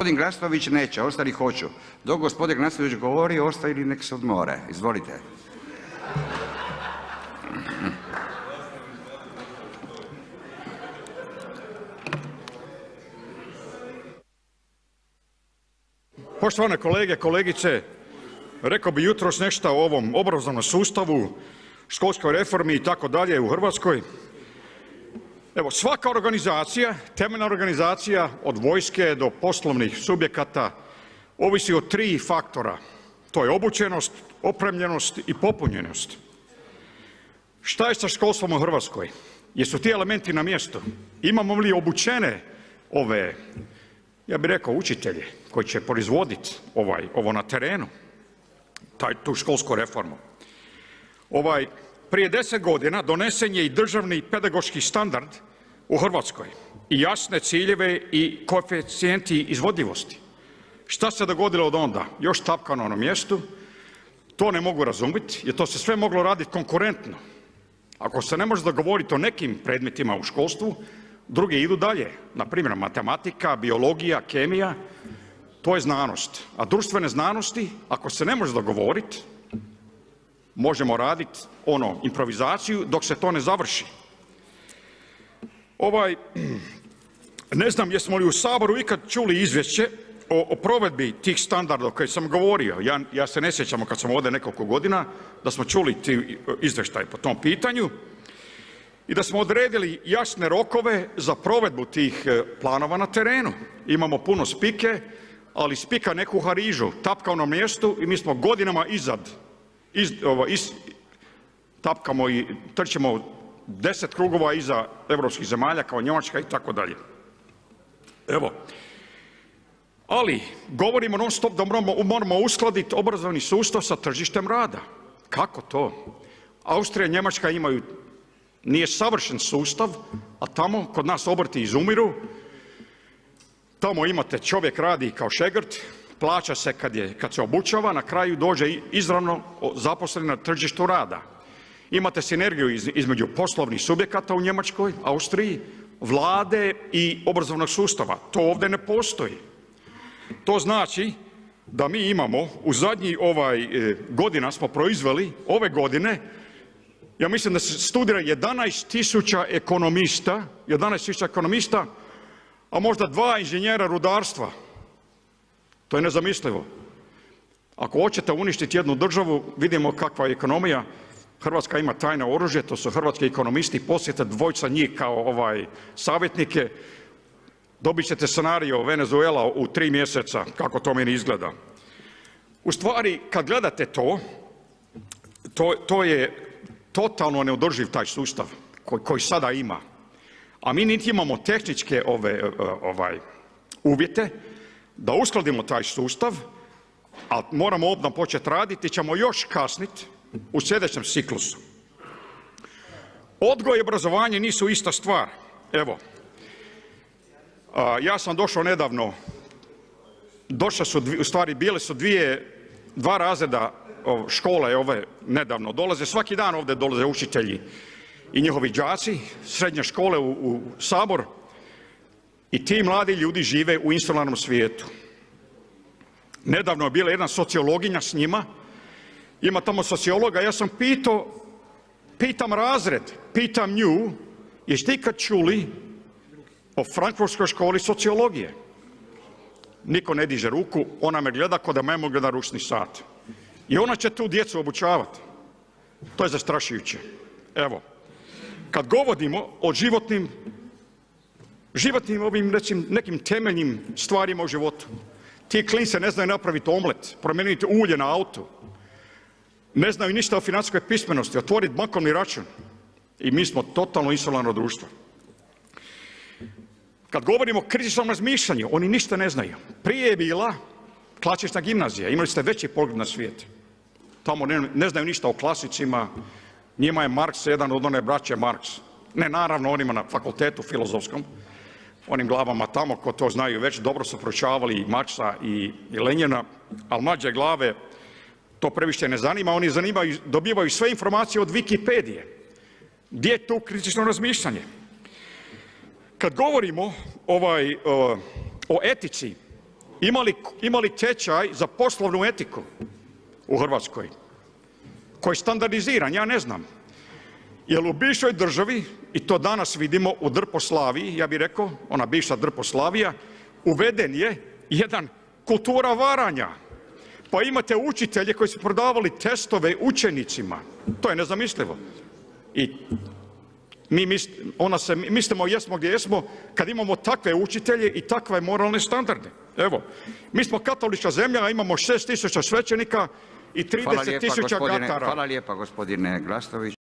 Gospodin Glasnović neće, ostali hoću. Dok gospodin Glasnović govori, ostali nek se odmore. Izvolite. Poštovane kolege, kolegice, rekao bi jutros nešto o ovom obrazovnom sustavu, školskoj reformi i tako dalje u Hrvatskoj. Evo, svaka organizacija, temeljna organizacija od vojske do poslovnih subjekata ovisi o 3 faktora. To je obučenost, opremljenost i popunjenost. Šta je sa školstvom u Hrvatskoj? Jesu ti elementi na mjestu? Imamo li obučene ove, ja bih rekao, učitelje koji će proizvoditi ovo na terenu, tu školsku reformu? Prije 10 godina donesen je i državni pedagoški standard u Hrvatskoj i jasne ciljeve i koeficijenti izvodljivosti. Šta se dogodilo od onda? Još tapkano na mjestu. To ne mogu razumjeti jer to se sve moglo raditi konkurentno. Ako se ne može dogovoriti o nekim predmetima u školstvu, drugi idu dalje. Naprimjer, matematika, biologija, kemija, to je znanost. A društvene znanosti, ako se ne može dogovoriti, možemo raditi improvizaciju dok se to ne završi. Ne znam jesmo li u Saboru ikad čuli izvješće o provedbi tih standarda o kojima sam govorio. Ja se ne sjećam kad sam ovdje nekoliko godina da smo čuli ti izvještaj po tom pitanju i da smo odredili jasne rokove za provedbu tih planova na terenu. Imamo puno spike, ali spika ne kuha rižu, tapka na mjestu i mi smo godinama tapkamo i trčimo 10 krugova iza europskih zemalja kao Njemačka i tako dalje. Evo, ali govorimo non stop da moramo uskladiti obrazovni sustav sa tržištem rada. Kako to? Austrija i Njemačka imaju, nije savršen sustav, a tamo kod nas obrti izumiru. Tamo imate, čovjek radi kao šegrt, plaća se kad se obučava, na kraju dođe izravno zaposlen na tržištu rada. Imate sinergiju između poslovnih subjekata u Njemačkoj, Austriji, vlade i obrazovnog sustava. To ovdje ne postoji. To znači da mi imamo u zadnjih godina smo proizveli, ove godine, ja mislim da se studira 11.000 ekonomista, a možda 2 inženjera rudarstva. To je nezamislivo. Ako hoćete uništiti jednu državu, vidimo kakva je ekonomija. Hrvatska ima tajno oružje, to su hrvatski ekonomisti, posjete 2 njih kao savjetnike, dobit ćete scenario Venezuela u 3 mjeseca, kako to meni izgleda. U stvari, kad gledate to je totalno neodrživ taj sustav koji sada ima. A mi niti imamo tehničke uvjete da uskladimo taj sustav, a moramo odmah početi raditi, ćemo još kasniti u sljedećem ciklusu. Odgoj i obrazovanje nisu ista stvar. Evo, ja sam došao nedavno, bile su 2 razreda škole ove nedavno. Svaki dan ovdje dolaze učitelji i njihovi đaci, srednje škole u Sabor i ti mladi ljudi žive u insularnom svijetu. Nedavno je bila jedna sociologinja s njima, ima tamo sociologa, ja sam pitam razred, pitam nju, jeste ikad čuli o Frankfurtskoj školi sociologije? Niko ne diže ruku, ona me gleda kao da me gleda ručni sat. I ona će tu djecu obučavati. To je zastrašujuće. Evo, kad govorimo o životnim nekim temeljnim stvarima u životu, ti klinci ne znaju napraviti omlet, promijeniti ulje na autu, ne znaju ništa o financijskoj pismenosti, otvoriti bankovni račun. I mi smo totalno insularno društvo. Kad govorimo o kritičnom razmišljanju, oni ništa ne znaju. Prije je bila klasična gimnazija, imali ste veći pogled na svijet. Tamo ne znaju ništa o klasicima, njima je Marks jedan od one braće Marks. Ne naravno onima na fakultetu filozofskom, onim glavama tamo ko to znaju već, dobro su proučavali i Marksa i Lenjina, ali mlađe glave to previše ne zanima, oni dobivaju sve informacije od Wikipedije. Gdje je tu kritično razmišljanje? Kad govorimo o etici, Imali tečaj za poslovnu etiku u Hrvatskoj koji je standardiziran, ja ne znam. Jer u bivšoj državi, i to danas vidimo u Drposlaviji, ja bih rekao, ona bivša Drposlavija, uveden je jedan kultura varanja. Pa imate učitelje koji su prodavali testove učenicima. To je nezamislivo. I mislimo jesmo gdje jesmo kad imamo takve učitelje i takve moralne standarde. Evo, mi smo katolička zemlja, a imamo 6000 svećenika i 30 000 gatara. Hvala lijepa gospodine Glasnović.